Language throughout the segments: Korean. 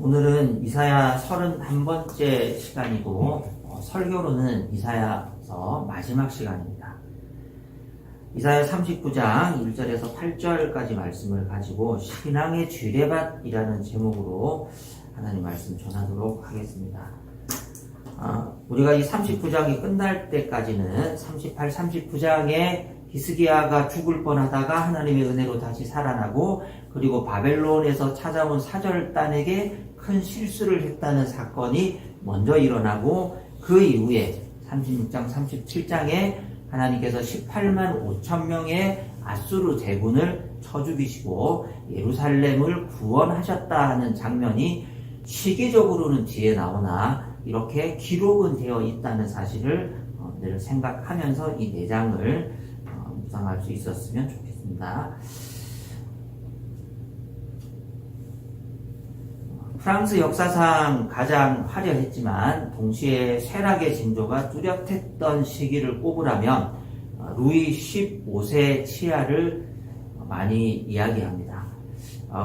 오늘은 이사야 31번째 시간이고 설교로는 이사야서 마지막 시간입니다. 이사야 39장 1절에서 8절까지 말씀을 가지고 신앙의 쥐레밭이라는 제목으로 하나님 말씀 전하도록 하겠습니다. 우리가 이 39장이 끝날 때까지는 38, 39장에 히스기야가 죽을 뻔하다가 하나님의 은혜로 다시 살아나고 그리고 바벨론에서 찾아온 사절단에게 큰 실수를 했다는 사건이 먼저 일어나고 그 이후에 36장, 37장에 하나님께서 18만 5천 명의 아수르 제군을 쳐죽이시고 예루살렘을 구원하셨다 하는 장면이 시기적으로는 뒤에 나오나 이렇게 기록은 되어 있다는 사실을 늘 생각하면서 이 4장을 묵상할 수 있었으면 좋겠습니다. 프랑스 역사상 가장 화려했지만 동시에 쇠락의 징조가 뚜렷했던 시기를 꼽으라면 루이 15세 치하를 많이 이야기합니다.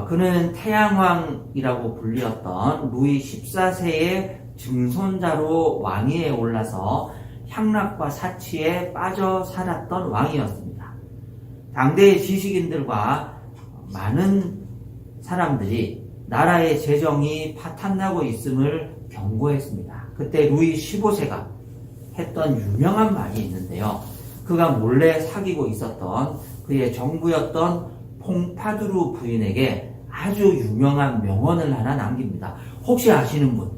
그는 태양왕이라고 불리었던 루이 14세의 증손자로 왕위에 올라서 향락과 사치에 빠져 살았던 왕이었습니다. 당대의 지식인들과 많은 사람들이 나라의 재정이 파탄나고 있음을 경고했습니다. 그때 루이 15세가 했던 유명한 말이 있는데요. 그가 몰래 사귀고 있었던 그의 정부였던 퐁파두르 부인에게 아주 유명한 명언을 하나 남깁니다. 혹시 아시는 분?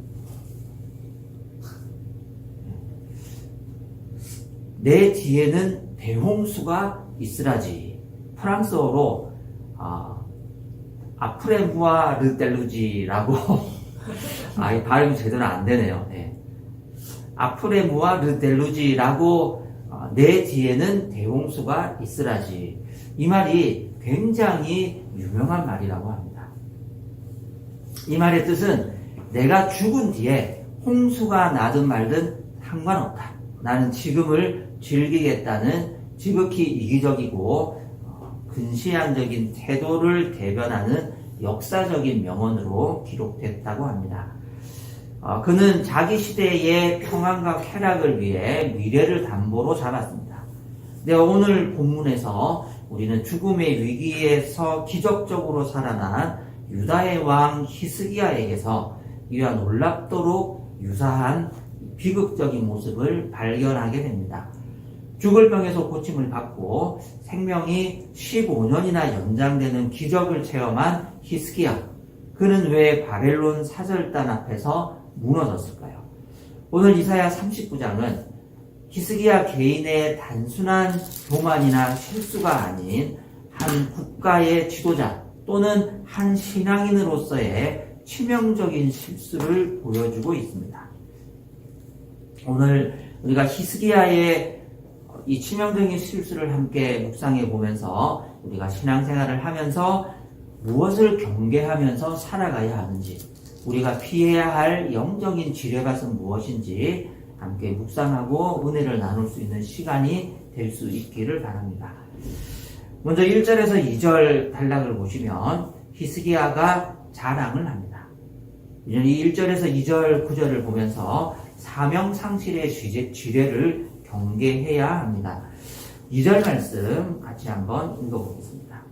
내 뒤에는 대홍수가 있으라지. 프랑스어로 아프레무아 르텔루지라고 이 발음이 제대로 안 되네요. 네. 아프레무아 르텔루지라고 내 뒤에는 대홍수가 있으라지. 이 말이 굉장히 유명한 말이라고 합니다. 이 말의 뜻은 내가 죽은 뒤에 홍수가 나든 말든 상관없다. 나는 지금을 즐기겠다는 지극히 이기적이고 근시안적인 태도를 대변하는 역사적인 명언으로 기록됐다고 합니다. 그는 자기 시대의 평안과 쾌락을 위해 미래를 담보로 잡았습니다. 네, 오늘 본문에서 우리는 죽음의 위기에서 기적적으로 살아난 유다의 왕 히스기야에게서 이와 놀랍도록 유사한 비극적인 모습을 발견하게 됩니다. 죽을 병에서 고침을 받고 생명이 15년이나 연장되는 기적을 체험한 히스기야. 그는 왜 바벨론 사절단 앞에서 무너졌을까요? 오늘 이사야 39장은 히스기야 개인의 단순한 교만이나 실수가 아닌 한 국가의 지도자 또는 한 신앙인으로서의 치명적인 실수를 보여주고 있습니다. 오늘 우리가 히스기야의 이 치명적인 실수를 함께 묵상해 보면서 우리가 신앙생활을 하면서 무엇을 경계하면서 살아가야 하는지, 우리가 피해야 할 영적인 지뢰밭은 무엇인지 함께 묵상하고 은혜를 나눌 수 있는 시간이 될 수 있기를 바랍니다. 먼저 1절에서 2절 단락을 보시면 히스기야가 자랑을 합니다. 이 1절에서 2절 9절을 보면서 사명상실의 지뢰를 경계해야 합니다. 2절 말씀 같이 한번 읽어보겠습니다.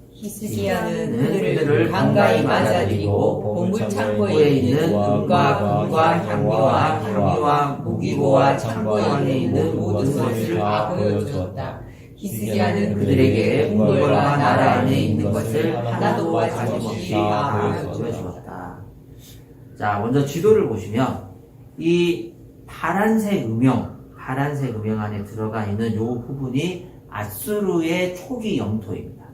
히스기야는 그들을 간가히 맞아들이고 보물창고에 있는 은과 금과 향미와 무기고와 창고 안에 있는 모든 것을 다 보여주었다. 히스기야는 그들에게 궁궐과 나라 안에 있는 것을 하나도 가짐없이 다 보여주었다. 자, 먼저 지도를 보시면 이 파란색 음영 안에 들어가 있는 이 부분이 아수르의 초기 영토입니다.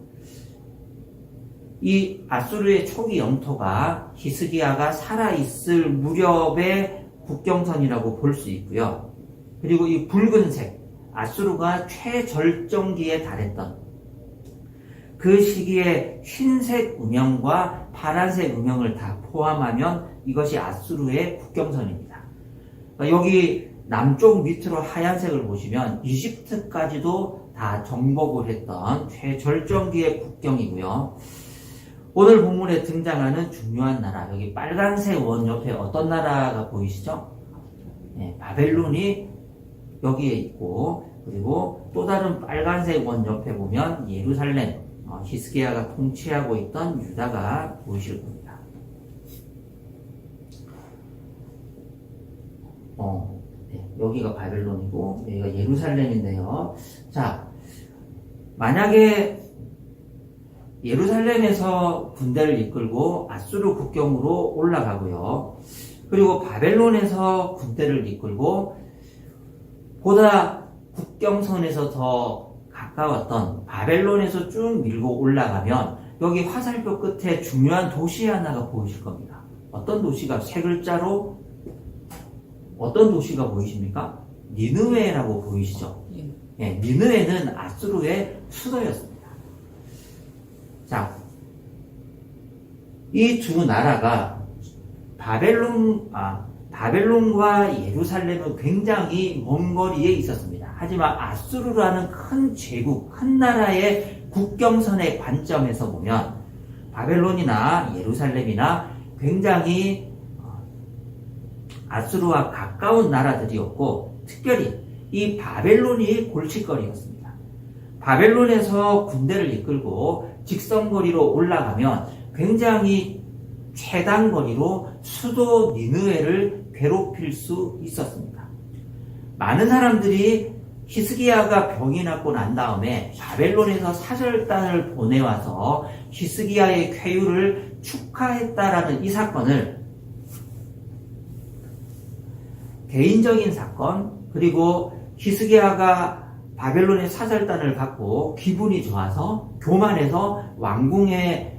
이 아수르의 초기 영토가 히스기야가 살아있을 무렵의 국경선이라고 볼 수 있고요. 그리고 이 붉은색, 아수르가 최절정기에 달했던 그 시기에 흰색 음영과 파란색 음영을 다 포함하면 이것이 아수르의 국경선입니다. 여기 남쪽 밑으로 하얀색을 보시면 이집트까지도 다 정복을 했던 최절정기의 국경이고요. 오늘 본문에 등장하는 중요한 나라, 여기 빨간색 원 옆에 어떤 나라가 보이시죠? 네, 바벨론이 여기에 있고, 그리고 또 다른 빨간색 원 옆에 보면 예루살렘, 히스기야가 통치하고 있던 유다가 보이실 겁니다. 네, 여기가 바벨론이고 여기가 예루살렘인데요. 자, 만약에 예루살렘에서 군대를 이끌고 아수르 국경으로 올라가고요. 그리고 바벨론에서 군대를 이끌고 보다 국경선에서 더 가까웠던 바벨론에서 쭉 밀고 올라가면 여기 화살표 끝에 중요한 도시 하나가 보이실 겁니다. 어떤 도시가 세 글자로 어떤 도시가 보이십니까? 니느웨라고 보이시죠? 예, 니느웨는 아수르의 수도였습니다. 자, 이 두 나라가 바벨론과 예루살렘은 굉장히 먼 거리에 있었습니다. 하지만 아수르라는 큰 제국, 큰 나라의 국경선의 관점에서 보면 바벨론이나 예루살렘이나 굉장히 아수르와 가까운 나라들이었고, 특별히 이 바벨론이 골칫거리였습니다. 바벨론에서 군대를 이끌고 직선거리로 올라가면 굉장히 최단거리로 수도 니느웨를 괴롭힐 수 있었습니다. 많은 사람들이 히스기야가 병이 났고 난 다음에 바벨론에서 사절단을 보내와서 히스기야의 쾌유를 축하했다라는 이 사건을 개인적인 사건, 그리고 히스기야가 바벨론의 사절단을 받고 기분이 좋아서 교만해서 왕궁의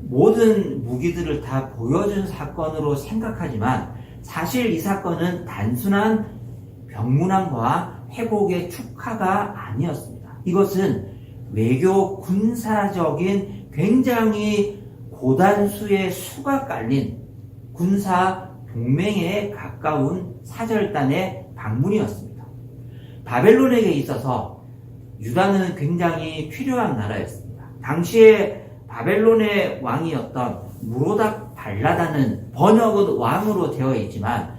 모든 무기들을 다 보여준 사건으로 생각하지만 사실 이 사건은 단순한 병문안과 회복의 축하가 아니었습니다. 이것은 외교 군사적인 굉장히 고단수의 수가 깔린 군사 동맹에 가까운 사절단의 방문이었습니다. 바벨론에게 있어서 유다는 굉장히 필요한 나라였습니다. 당시에 바벨론의 왕이었던 무로닥 발라다는 번역은 왕으로 되어 있지만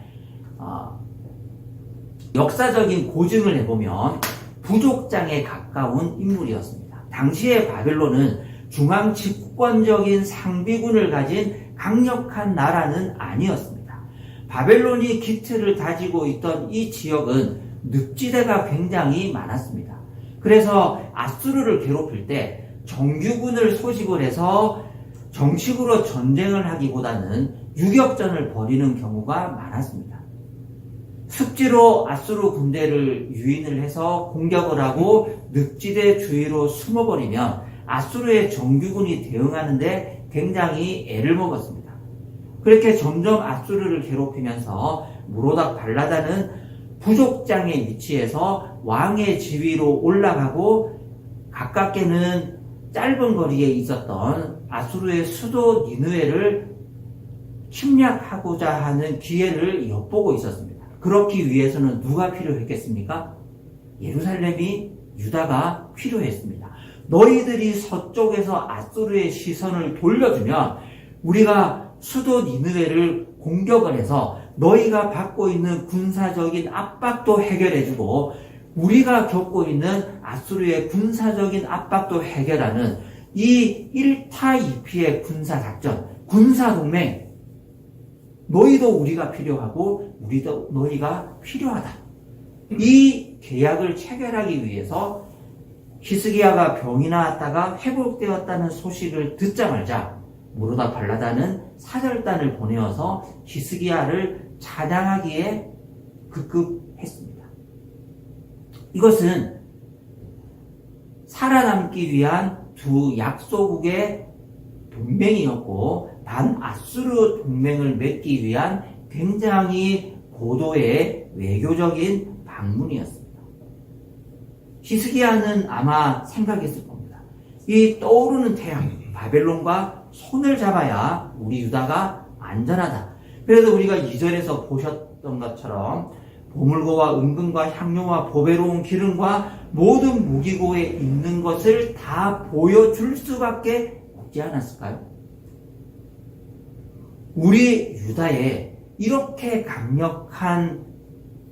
역사적인 고증을 해보면 부족장에 가까운 인물이었습니다. 당시의 바벨론은 중앙 집권적인 상비군을 가진 강력한 나라는 아니었습니다. 바벨론이 기틀을 다지고 있던 이 지역은 늪지대가 굉장히 많았습니다. 그래서 아수르를 괴롭힐 때 정규군을 소집을 해서 정식으로 전쟁을 하기보다는 유격전을 벌이는 경우가 많았습니다. 습지로 아수르 군대를 유인을 해서 공격을 하고 늪지대 주위로 숨어버리면 아수르의 정규군이 대응하는데 굉장히 애를 먹었습니다. 그렇게 점점 아수르를 괴롭히면서 무로닥 발라다는 부족장에 위치해서 왕의 지위로 올라가고 가깝게는 짧은 거리에 있었던 아수르의 수도 니느웨를 침략하고자 하는 기회를 엿보고 있었습니다. 그렇기 위해서는 누가 필요했겠습니까? 예루살렘이, 유다가 필요했습니다. 너희들이 서쪽에서 아수르의 시선을 돌려주면 우리가 수도 니느웨를 공격을 해서 너희가 받고 있는 군사적인 압박도 해결해주고 우리가 겪고 있는 아수르의 군사적인 압박도 해결하는 이 1타 2피의 군사작전, 군사동맹, 너희도 우리가 필요하고 우리도 너희가 필요하다. 이 계약을 체결하기 위해서 히스기야가 병이 나왔다가 회복되었다는 소식을 듣자마자 무로닥 발라다는 사절단을 보내어서 히스기야를 찬양하기에 급급했습니다. 이것은 살아남기 위한 두 약소국의 동맹이었고 반아수르 동맹을 맺기 위한 굉장히 고도의 외교적인 방문이었습니다. 히스기야는 아마 생각했을 겁니다. 이 떠오르는 태양 바벨론과 손을 잡아야 우리 유다가 안전하다. 그래서 우리가 2절에서 보셨던 것처럼 보물고와 은금과 향료와 보배로운 기름과 모든 무기고에 있는 것을 다 보여줄 수밖에 없지 않았을까요? 우리 유다에 이렇게 강력한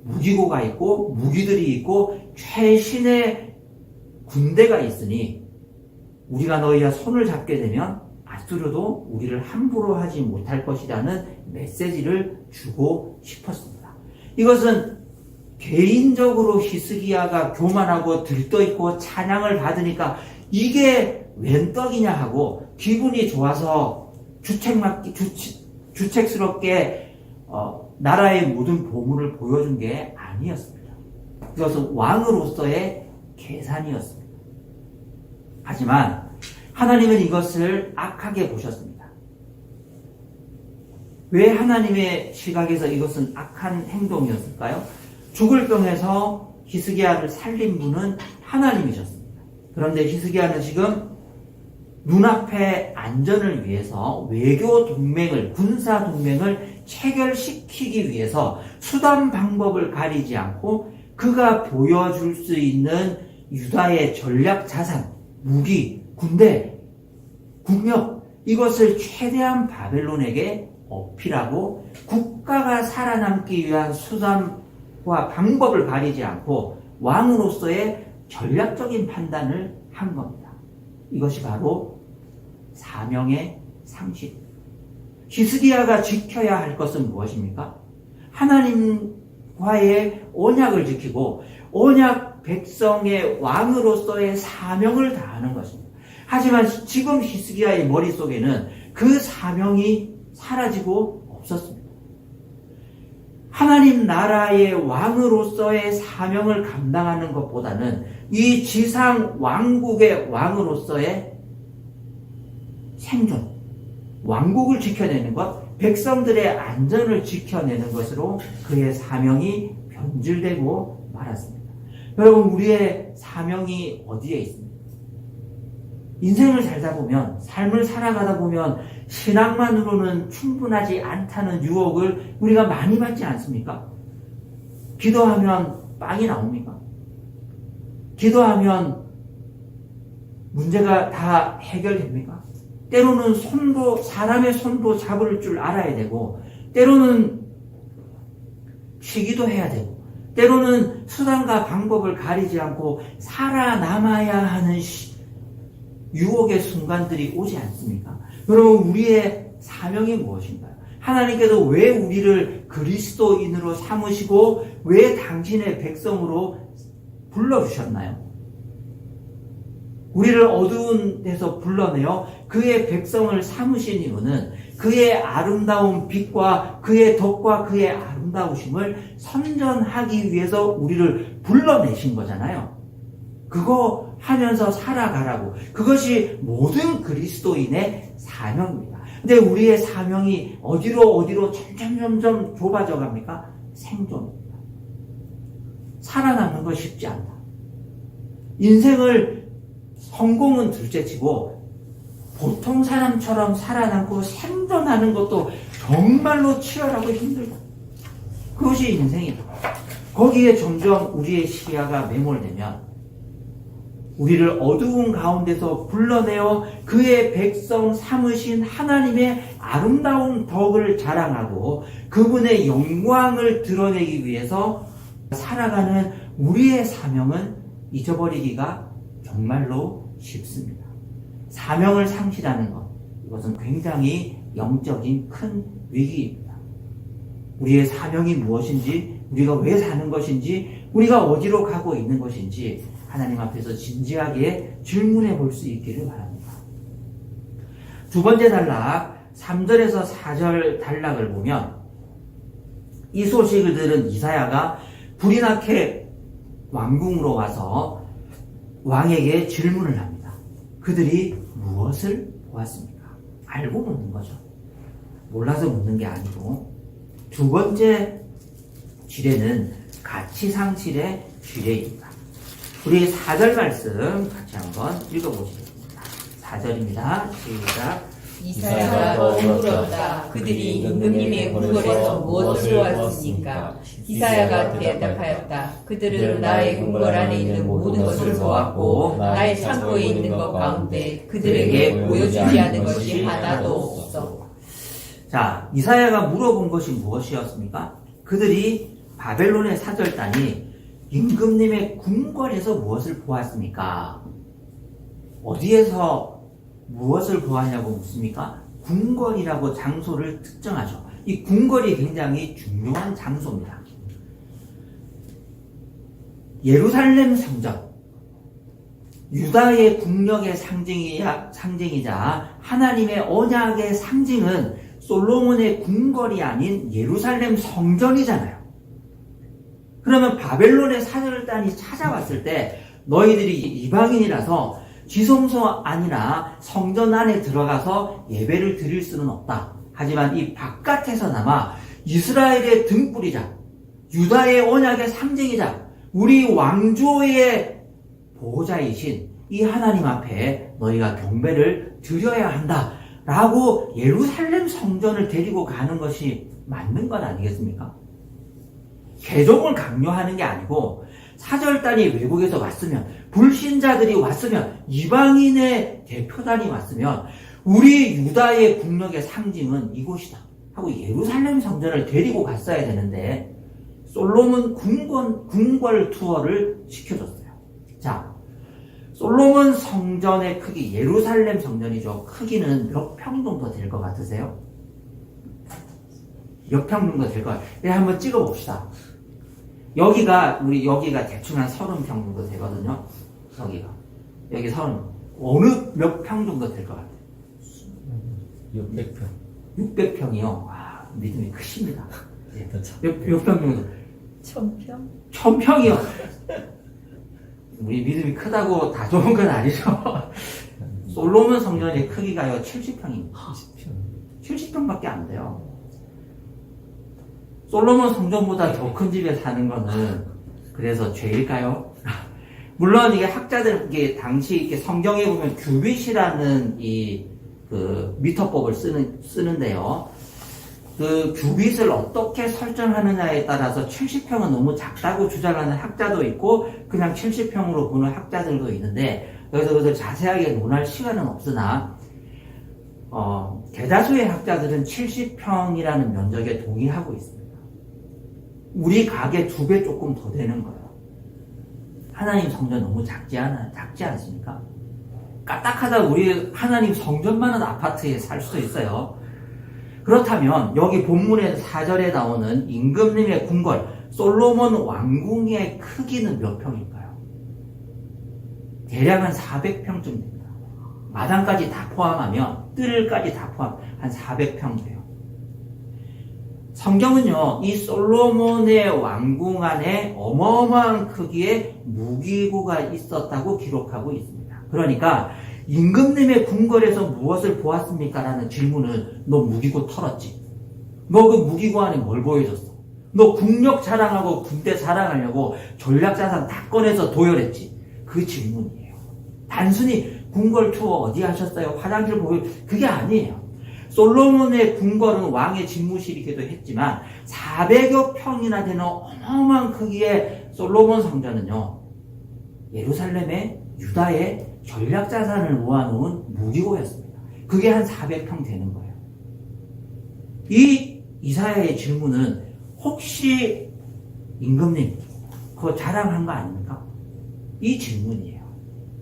무기고가 있고 무기들이 있고 최신의 군대가 있으니 우리가 너희와 손을 잡게 되면 아수르도 우리를 함부로 하지 못할 것이라는 메시지를 주고 싶었습니다. 이것은 개인적으로 히스기야가 교만하고 들떠있고 찬양을 받으니까 이게 웬 떡이냐 하고 기분이 좋아서 주책스럽게 나라의 모든 보물을 보여준 게 아니었습니다. 그것은 왕으로서의 계산이었습니다. 하지만 하나님은 이것을 악하게 보셨습니다. 왜 하나님의 시각에서 이것은 악한 행동이었을까요? 죽을 병에서 히스기야를 살린 분은 하나님이셨습니다. 그런데 히스기야는 지금 눈앞의 안전을 위해서 외교 동맹을, 군사 동맹을 체결시키기 위해서 수단 방법을 가리지 않고 그가 보여줄 수 있는 유다의 전략 자산, 무기, 군대, 국력, 이것을 최대한 바벨론에게 어필하고 국가가 살아남기 위한 수단과 방법을 가리지 않고 왕으로서의 전략적인 판단을 한 겁니다. 이것이 바로 사명의 상식. 히스기야가 지켜야 할 것은 무엇입니까? 하나님과의 언약을 지키고 언약 백성의 왕으로서의 사명을 다하는 것입니다. 하지만 지금 히스기야의 머릿속에는 그 사명이 사라지고 없었습니다. 하나님 나라의 왕으로서의 사명을 감당하는 것보다는 이 지상 왕국의 왕으로서의 생존, 왕국을 지켜내는 것, 백성들의 안전을 지켜내는 것으로 그의 사명이 변질되고 말았습니다. 여러분, 우리의 사명이 어디에 있습니까? 인생을 살다 보면, 삶을 살아가다 보면 신앙만으로는 충분하지 않다는 유혹을 우리가 많이 받지 않습니까? 기도하면 빵이 나옵니까? 기도하면 문제가 다 해결됩니까? 때로는 사람의 손도 잡을 줄 알아야 되고, 때로는 쉬기도 해야 되고, 때로는 수단과 방법을 가리지 않고 살아남아야 하는 유혹의 순간들이 오지 않습니까? 여러분, 우리의 사명이 무엇인가요? 하나님께서 왜 우리를 그리스도인으로 삼으시고 왜 당신의 백성으로 불러주셨나요? 우리를 어두운 데서 불러내어 그의 백성을 삼으신 이유는 그의 아름다운 빛과 그의 덕과 그의 아름다우심을 선전하기 위해서 우리를 불러내신 거잖아요. 그거 하면서 살아가라고. 그것이 모든 그리스도인의 사명입니다. 근데 우리의 사명이 어디로 점점 좁아져 갑니까? 생존입니다. 살아남는 거 쉽지 않다. 성공은 둘째치고 보통 사람처럼 살아남고 생존하는 것도 정말로 치열하고 힘들다. 그것이 인생이다. 거기에 점점 우리의 시야가 매몰되면 우리를 어두운 가운데서 불러내어 그의 백성 삼으신 하나님의 아름다운 덕을 자랑하고 그분의 영광을 드러내기 위해서 살아가는 우리의 사명은 잊어버리기가 정말로 쉽습니다. 사명을 상실하는 것, 이것은 굉장히 영적인 큰 위기입니다. 우리의 사명이 무엇인지, 우리가 왜 사는 것인지, 우리가 어디로 가고 있는 것인지 하나님 앞에서 진지하게 질문해 볼 수 있기를 바랍니다. 두 번째 단락, 3절에서 4절 단락을 보면 이 소식을 들은 이사야가 불이 나게 왕궁으로 와서 왕에게 질문을 합니다. 그들이 무엇을 보았습니까? 알고 묻는 거죠. 몰라서 묻는 게 아니고. 두 번째 지뢰는 가치상실의 지뢰입니다. 우리 4절 말씀 같이 한번 읽어보시겠습니다. 4절입니다. 시작. 이사야가 더 물었다. 그들이 임금님의 궁궐에서 무엇을 보았습니까? 이사야가 대답하였다. 그들은 나의 궁궐 안에 있는 모든 것을 보았고 나의 창고에 있는 것 가운데 그들에게 보여주지 않은 것이 하나도 없어. 자, 이사야가 물어본 것이 무엇이었습니까? 그들이 바벨론의 사절단이 임금님의 궁궐에서 무엇을 보았습니까? 어디에서 무엇을 보았냐고 묻습니까? 궁궐이라고 장소를 특정하죠. 이 궁궐이 굉장히 중요한 장소입니다. 예루살렘 성전, 유다의 국력의 상징이자 하나님의 언약의 상징은 솔로몬의 궁궐이 아닌 예루살렘 성전이잖아요. 그러면 바벨론의 사절단이 찾아왔을 때 너희들이 이방인이라서 지성소 안이나 성전 안에 들어가서 예배를 드릴 수는 없다. 하지만 이 바깥에서나마 이스라엘의 등불이자 유다의 언약의 상징이자 우리 왕조의 보호자이신 이 하나님 앞에 너희가 경배를 드려야 한다 라고 예루살렘 성전을 데리고 가는 것이 맞는 것 아니겠습니까? 개종을 강요하는 게 아니고 사절단이 외국에서 왔으면, 불신자들이 왔으면, 이방인의 대표단이 왔으면 우리 유다의 국력의 상징은 이곳이다 하고 예루살렘 성전을 데리고 갔어야 되는데 솔로몬 궁궐 투어를 시켜줬어요. 자, 솔로몬 성전의 크기, 예루살렘 성전이죠. 크기는 몇 평 정도 될 것 같으세요? 몇 평 정도 될 것 같아요. 네, 한번 찍어봅시다. 여기가 대충 한 30평 정도 되거든요. 여기 30. 어느 몇 평 정도 될 것 같아요? 600평. 600평이요? 와, 믿음이 크십니다. 네. 몇 평 정도? 1000평? 1000평이요? 우리 믿음이 크다고 다 좋은 건 아니죠. 솔로몬 성전의 크기가요, 70평입니다. 70평밖에 안 돼요. 솔로몬 성전보다 더 큰 집에 사는 거는 그래서 죄일까요? 물론 이게 학자들, 이게 당시 이렇게 성경에 보면 규빗이라는 그 미터법을 쓰는데요. 그 규빗을 어떻게 설정하느냐에 따라서 70평은 너무 작다고 주장하는 학자도 있고 그냥 70평으로 보는 학자들도 있는데 여기서 그것을 자세하게 논할 시간은 없으나 대다수의 학자들은 70평이라는 면적에 동의하고 있습니다. 우리 가게 2배 조금 더 되는 거예요. 하나님 성전 너무 작지 않습니까? 까딱하다 우리 하나님 성전만은 아파트에 살 수도 있어요. 그렇다면 여기 본문의 4절에 나오는 임금님의 궁궐 솔로몬 왕궁의 크기는 몇 평일까요? 대략 한 400평쯤 됩니다. 마당까지 다 포함하면 뜰까지 다 포함 한 400평 돼요. 성경은요, 이 솔로몬의 왕궁 안에 어마어마한 크기의 무기고가 있었다고 기록하고 있습니다. 그러니까 임금님의 궁궐에서 무엇을 보았습니까? 라는 질문은 너 무기고 털었지? 너 그 무기고 안에 뭘 보여줬어? 너 국력 자랑하고 군대 자랑하려고 전략자산 다 꺼내서 도열했지? 그 질문이에요. 단순히 궁궐 투어 어디 하셨어요? 화장실 보고 그게 아니에요. 솔로몬의 궁궐은 왕의 집무실이기도 했지만 400여 평이나 되는 어마어마한 크기의 솔로몬 성전은요, 예루살렘의 유다의 전략자산을 모아놓은 무기고였습니다. 그게 한 400평 되는 거예요. 이 이사야의 질문은 혹시 임금님 그거 자랑한 거 아닙니까? 이 질문이에요.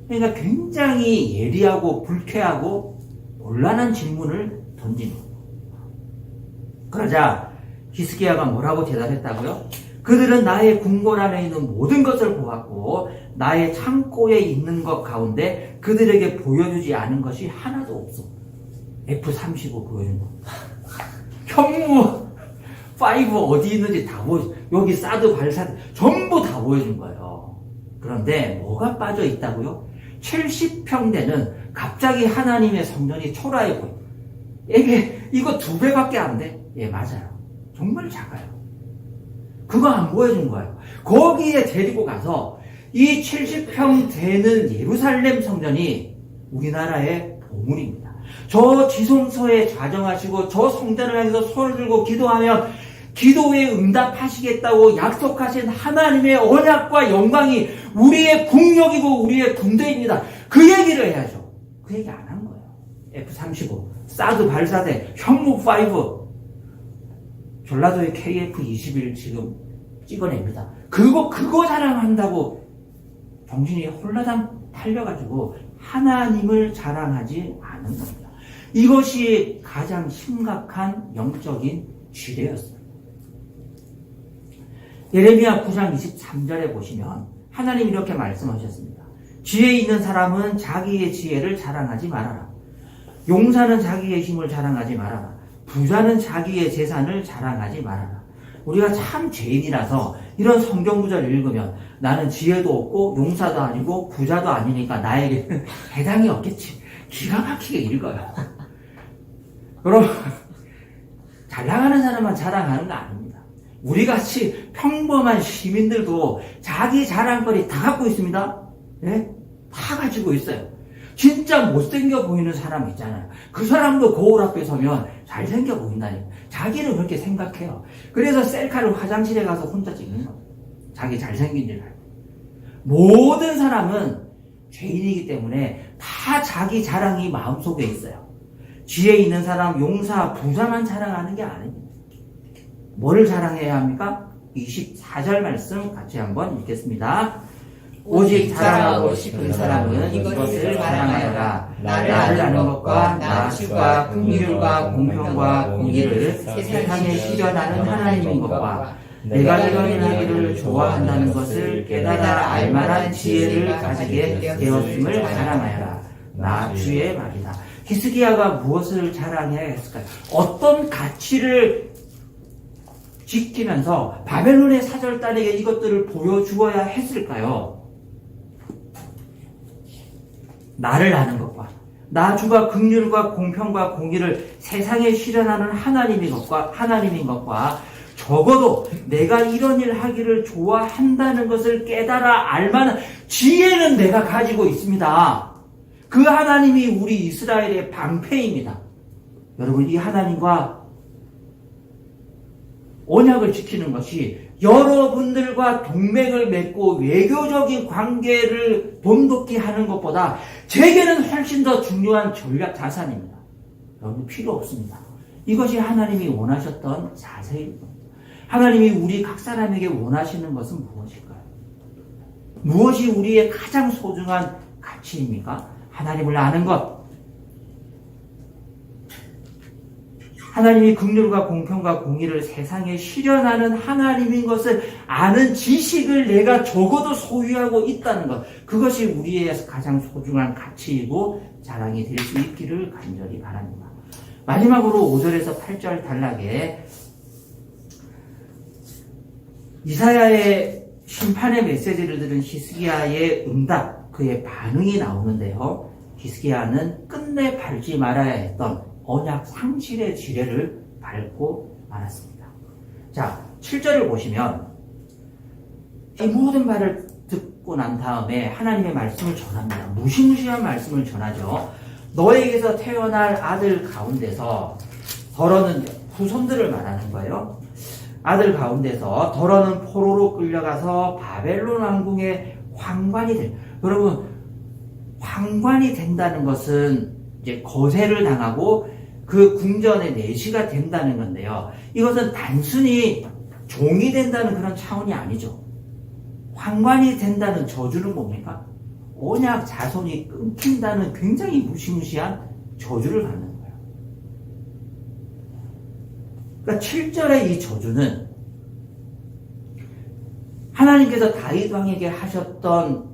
그러니까 굉장히 예리하고 불쾌하고 곤란한 질문을 던진 거예요. 그러자 히스기야가 뭐라고 대답했다고요? 그들은 나의 궁궐 안에 있는 모든 것을 보았고 나의 창고에 있는 것 가운데 그들에게 보여주지 않은 것이 하나도 없어. F-35 보여준 거. 현무 5 어디 있는지 다 보여줘. 여기 사드 발사드 전부 다 보여준 거예요. 그런데 뭐가 빠져 있다고요? 70평 되는 갑자기 하나님의 성전이 초라해 보여. 이거 2배밖에 안 돼? 예, 맞아요. 정말 작아요. 그거 안 보여준 거예요. 거기에 데리고 가서 이 70평 되는 예루살렘 성전이 우리나라의 보물입니다. 저 지성소에 좌정하시고 저 성전을 향해서 손을 들고 기도하면 기도에 응답하시겠다고 약속하신 하나님의 언약과 영광이 우리의 국력이고 우리의 군대입니다. 그 얘기를 해야죠. 그 얘기 안 한 거예요. F-35, 사드 발사대, 현무 5 전라도의 KF21 지금 찍어냅니다. 그거 자랑한다고 정신이 홀라당 탈려가지고 하나님을 자랑하지 않은 겁니다. 이것이 가장 심각한 영적인 지뢰였어요. 예레미야 9장 23절에 보시면 하나님 이렇게 말씀하셨습니다. 지혜 있는 사람은 자기의 지혜를 자랑하지 말아라. 용사는 자기의 힘을 자랑하지 말아라. 부자는 자기의 재산을 자랑하지 말아라. 우리가 참 죄인이라서 이런 성경 구절을 읽으면 나는 지혜도 없고 용사도 아니고 부자도 아니니까 나에게는 해당이 없겠지. 기가 막히게 읽어요. 여러분, 잘 나가는 사람만 자랑하는 거 아닙니다. 우리같이 평범한 시민들도 자기 자랑거리 다 갖고 있습니다. 네? 다 가지고 있어요. 진짜 못생겨 보이는 사람 있잖아요. 그 사람도 거울 앞에 서면 잘생겨 보인다니까. 자기는 그렇게 생각해요. 그래서 셀카를 화장실에 가서 혼자 찍는 거예요. 자기 잘생긴 줄 알고. 모든 사람은 죄인이기 때문에 다 자기 자랑이 마음속에 있어요. 지혜 있는 사람, 용사, 부자만 자랑하는 게 아닙니다. 뭐를 자랑해야 합니까? 24절 말씀 같이 한번 읽겠습니다. 오직 자랑하고 싶은 사람은 이것을 자랑하여라. 나를 아는 것과 나주가 긍휼과 공평과 공의를 세상에 실현하는 하나님인 것과 내가 이런 일하기를 좋아한다는 것을 깨달아 알만한 지혜를 가지게 되었음을 자랑하여라. 나 주의 말이다. 히스기야가 무엇을 자랑해야 했을까요? 어떤 가치를 지키면서 바벨론의 사절단에게 이것들을 보여주어야 했을까요? 나를 아는 것과 나주가 긍휼과 공평과 공의를 세상에 실현하는 하나님인 것과 적어도 내가 이런 일 하기를 좋아한다는 것을 깨달아 알만한 지혜는 내가 가지고 있습니다. 그 하나님이 우리 이스라엘의 방패입니다. 여러분, 이 하나님과 언약을 지키는 것이 여러분들과 동맹을 맺고 외교적인 관계를 돈독히 하는 것보다 제게는 훨씬 더 중요한 전략 자산입니다. 여러분, 필요 없습니다. 이것이 하나님이 원하셨던 자세입니다. 하나님이 우리 각 사람에게 원하시는 것은 무엇일까요? 무엇이 우리의 가장 소중한 가치입니까? 하나님을 아는 것. 하나님이 긍휼과 공평과 공의를 세상에 실현하는 하나님인 것을 아는 지식을 내가 적어도 소유하고 있다는 것. 그것이 우리의 가장 소중한 가치이고 자랑이 될 수 있기를 간절히 바랍니다. 마지막으로 5절에서 8절 단락에 이사야의 심판의 메시지를 들은 히스기야의 응답, 그의 반응이 나오는데요. 히스기야는 끝내 밟지 말아야 했던 언약 상실의 지뢰를 밟고 말았습니다. 자, 7절을 보시면 이 모든 말을 듣고 난 다음에 하나님의 말씀을 전합니다. 무시무시한 말씀을 전하죠. 너에게서 태어날 아들 가운데서 더러는 후손들을 말하는 거예요. 아들 가운데서 더러는 포로로 끌려가서 바벨론 왕궁의 황관이 될. 여러분, 황관이 된다는 것은 이제 거세를 당하고 그 궁전의 내시가 된다는 건데요. 이것은 단순히 종이 된다는 그런 차원이 아니죠. 황관이 된다는 저주는 뭡니까? 언약 자손이 끊긴다는 굉장히 무시무시한 저주를 받는 거예요. 그러니까 7절의 이 저주는 하나님께서 다윗 왕에게 하셨던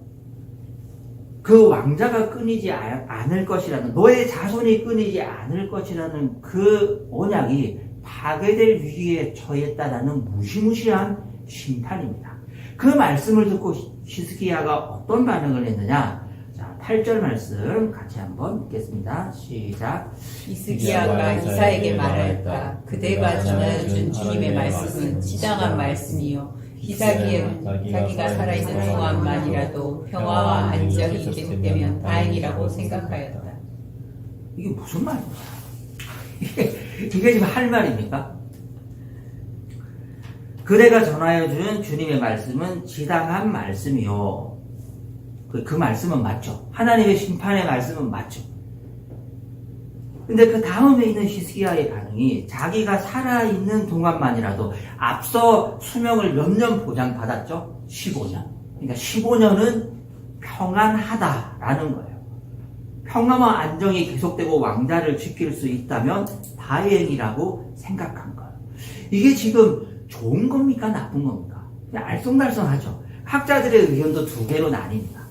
그 왕자가 끊이지 않을 것이라는, 너의 자손이 끊이지 않을 것이라는 그 언약이 파괴될 위기에 처했다라는 무시무시한 심판입니다. 그 말씀을 듣고 히스기야가 어떤 반응을 했느냐? 자, 8절 말씀 같이 한번 읽겠습니다. 시작. 히스기야가 이사에게 말하였다. 그대가 전해준 주님의 말씀은 지당한 말씀이요. 이사기에는 자기가 살아있는 동안만이라도 평화와 안정이 계속되면 다행이라고 생각하였다. 이게 무슨 말입니까? 이게 지금 할 말입니까? 그대가 전하여 주는 주님의 말씀은 지당한 말씀이요. 그 말씀은 맞죠. 하나님의 심판의 말씀은 맞죠. 근데 그 다음에 있는 히스기야의 반응이 자기가 살아있는 동안만이라도 앞서 수명을 몇 년 보장받았죠? 15년. 그러니까 15년은 평안하다라는 거예요. 평화와 안정이 계속되고 왕자를 지킬 수 있다면 다행이라고 생각한 거예요. 이게 지금 좋은 겁니까? 나쁜 겁니까? 그냥 알쏭달쏭하죠. 학자들의 의견도 두 개로 나뉩니다.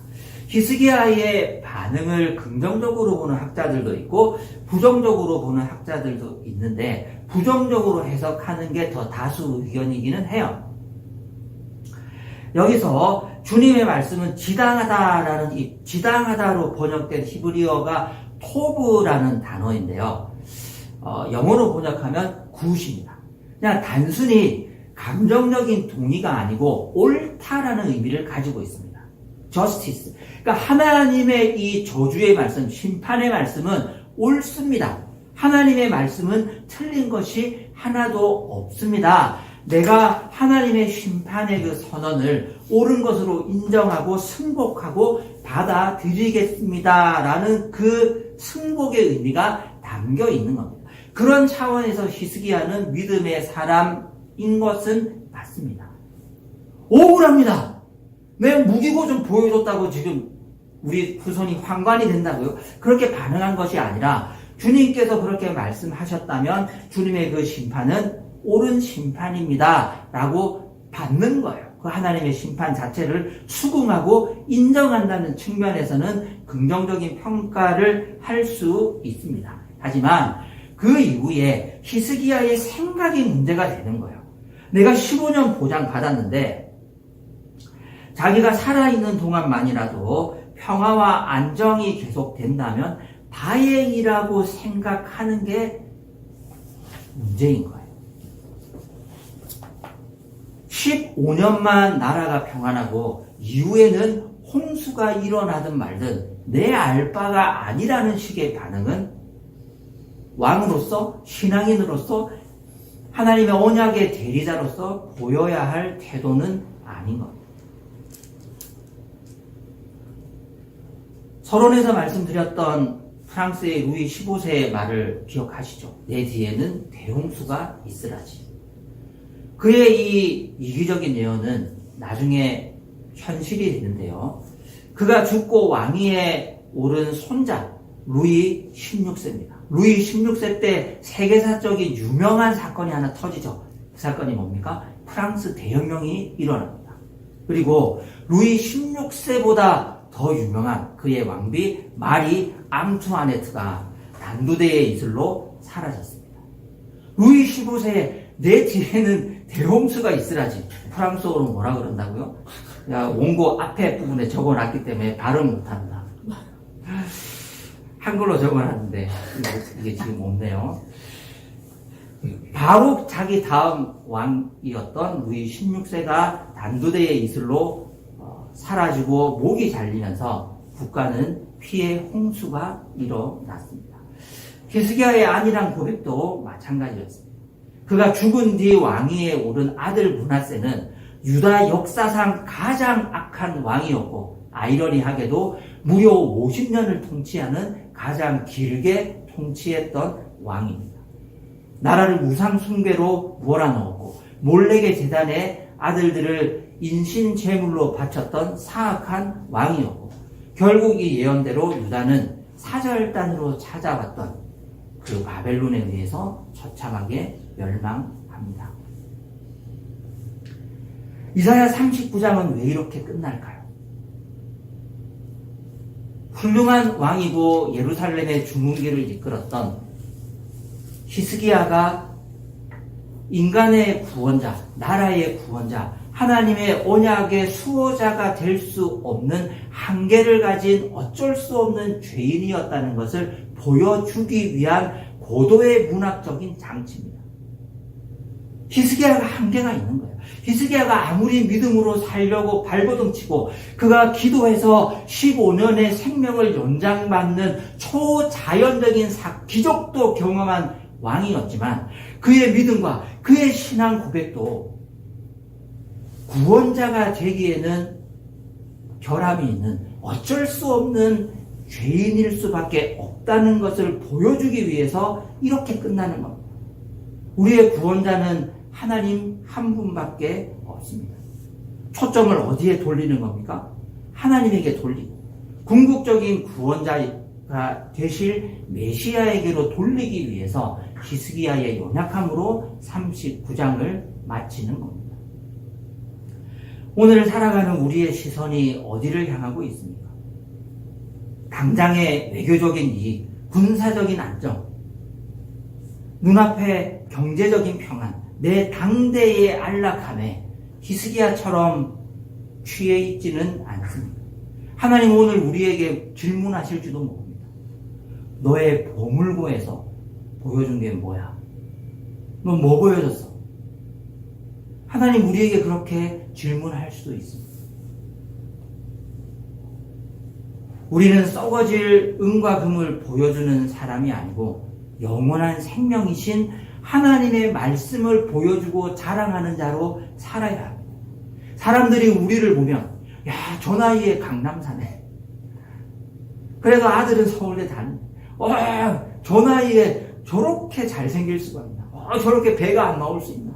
히스기야의 반응을 긍정적으로 보는 학자들도 있고 부정적으로 보는 학자들도 있는데 부정적으로 해석하는 게 더 다수 의견이기는 해요. 여기서 주님의 말씀은 지당하다로 번역된 히브리어가 토브라는 단어인데요. 영어로 번역하면 굿입니다. 그냥 단순히 감정적인 동의가 아니고 옳다라는 의미를 가지고 있습니다. justice. 그러니까 하나님의 이 저주의 말씀, 심판의 말씀은 옳습니다. 하나님의 말씀은 틀린 것이 하나도 없습니다. 내가 하나님의 심판의 그 선언을 옳은 것으로 인정하고 승복하고 받아들이겠습니다. 라는 그 승복의 의미가 담겨 있는 겁니다. 그런 차원에서 히스기야는 믿음의 사람인 것은 맞습니다. 억울합니다. 내 무기고 좀 보여줬다고 지금 우리 후손이 환관이 된다고요? 그렇게 반응한 것이 아니라 주님께서 그렇게 말씀하셨다면 주님의 그 심판은 옳은 심판입니다. 라고 받는 거예요. 그 하나님의 심판 자체를 수긍하고 인정한다는 측면에서는 긍정적인 평가를 할 수 있습니다. 하지만 그 이후에 히스기야의 생각이 문제가 되는 거예요. 내가 15년 보장 받았는데 자기가 살아있는 동안만이라도 평화와 안정이 계속된다면 다행이라고 생각하는 게 문제인 거예요. 15년만 나라가 평안하고 이후에는 홍수가 일어나든 말든 내 알 바가 아니라는 식의 반응은 왕으로서 신앙인으로서 하나님의 언약의 대리자로서 보여야 할 태도는 아닌 겁니다. 서론에서 말씀드렸던 프랑스의 루이 15세의 말을 기억하시죠? 내 뒤에는 대홍수가 있으라지. 그의 이 이기적인 예언은 나중에 현실이 되는데요. 그가 죽고 왕위에 오른 손자 루이 16세입니다. 루이 16세 때 세계사적인 유명한 사건이 하나 터지죠. 그 사건이 뭡니까? 프랑스 대혁명이 일어납니다. 그리고 루이 16세보다 더 유명한 그의 왕비 마리 앙투아네트가 난도대의 이슬로 사라졌습니다. 루이 15세에 내 뒤에는 대홍수가 있으라지. 프랑스어로 뭐라 그런다고요? 야, 원고 앞에 부분에 적어놨기 때문에 발음 못한다. 한글로 적어놨는데 이게 지금 없네요. 바로 자기 다음 왕이었던 루이 16세가 난도대의 이슬로 사라지고 목이 잘리면서 국가는 피해 홍수가 일어났습니다. 히스기야의 안일한 고백도 마찬가지였습니다. 그가 죽은 뒤 왕위에 오른 아들 므낫세는 유다 역사상 가장 악한 왕이었고 아이러니하게도 무려 50년을 통치하는 가장 길게 통치했던 왕입니다. 나라를 우상 숭배로 몰아넣었고 몰렉의 제단에 아들들을 인신제물로 바쳤던 사악한 왕이었고 결국 이 예언대로 유다는 사절단으로 찾아왔던 그 바벨론에 의해서 처참하게 멸망합니다. 이사야 39장은 왜 이렇게 끝날까요? 훌륭한 왕이고 예루살렘의 중흥기를 이끌었던 히스기야가 인간의 구원자, 나라의 구원자, 하나님의 언약의 수호자가 될 수 없는 한계를 가진 어쩔 수 없는 죄인이었다는 것을 보여주기 위한 고도의 문학적인 장치입니다. 히스기야가 한계가 있는 거예요. 히스기야가 아무리 믿음으로 살려고 발버둥치고 그가 기도해서 15년의 생명을 연장받는 초자연적인 기적도 경험한 왕이었지만 그의 믿음과 그의 신앙 고백도 구원자가 되기에는 결함이 있는 어쩔 수 없는 죄인일 수밖에 없다는 것을 보여주기 위해서 이렇게 끝나는 겁니다. 우리의 구원자는 하나님 한 분밖에 없습니다. 초점을 어디에 돌리는 겁니까? 하나님에게 돌리고 궁극적인 구원자가 되실 메시아에게로 돌리기 위해서 히스기야의 연약함으로 39장을 마치는 겁니다. 오늘 살아가는 우리의 시선이 어디를 향하고 있습니까? 당장의 외교적인 이익, 군사적인 안정, 눈앞에 경제적인 평안, 내 당대의 안락함에 히스기야처럼 취해 있지는 않습니다. 하나님 오늘 우리에게 질문하실지도 모릅니다. 너의 보물고에서 보여준 게 뭐야? 너 뭐 보여줬어? 하나님 우리에게 그렇게 질문할 수도 있습니다. 우리는 썩어질 은과 금을 보여주는 사람이 아니고 영원한 생명이신 하나님의 말씀을 보여주고 자랑하는 자로 살아야 합니다. 사람들이 우리를 보면 야, 저 나이에 강남 사네. 그래도 아들은 서울대 다니. 저 나이에 저렇게 잘생길 수가 있나? 저렇게 배가 안 나올 수 있나?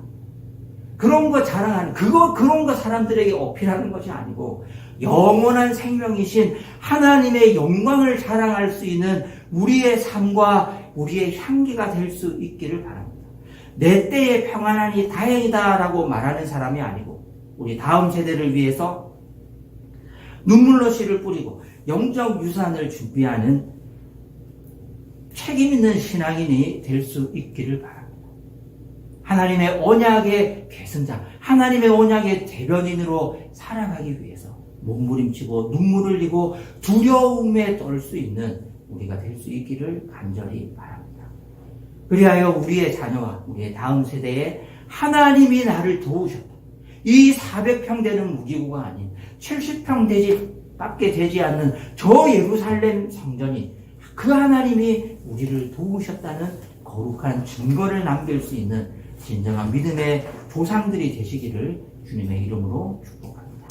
그런 거 자랑하는, 그런 거 사람들에게 어필하는 것이 아니고, 영원한 생명이신 하나님의 영광을 자랑할 수 있는 우리의 삶과 우리의 향기가 될 수 있기를 바랍니다. 내 때에 평안하니 다행이다라고 말하는 사람이 아니고, 우리 다음 세대를 위해서 눈물로 씨를 뿌리고 영적 유산을 준비하는 책임있는 신앙인이 될 수 있기를 바랍니다. 하나님의 언약의 계승자, 하나님의 언약의 대변인으로 살아가기 위해서 몸부림치고 눈물을 흘리고 두려움에 떨 수 있는 우리가 될 수 있기를 간절히 바랍니다. 그리하여 우리의 자녀와 우리의 다음 세대에 하나님이 나를 도우셨다. 이 400평 되는 무기고가 아닌 70평 밖에 되지 않는 저 예루살렘 성전이 그 하나님이 우리를 도우셨다는 거룩한 증거를 남길 수 있는 진정한 믿음의 조상들이 되시기를 주님의 이름으로 축복합니다.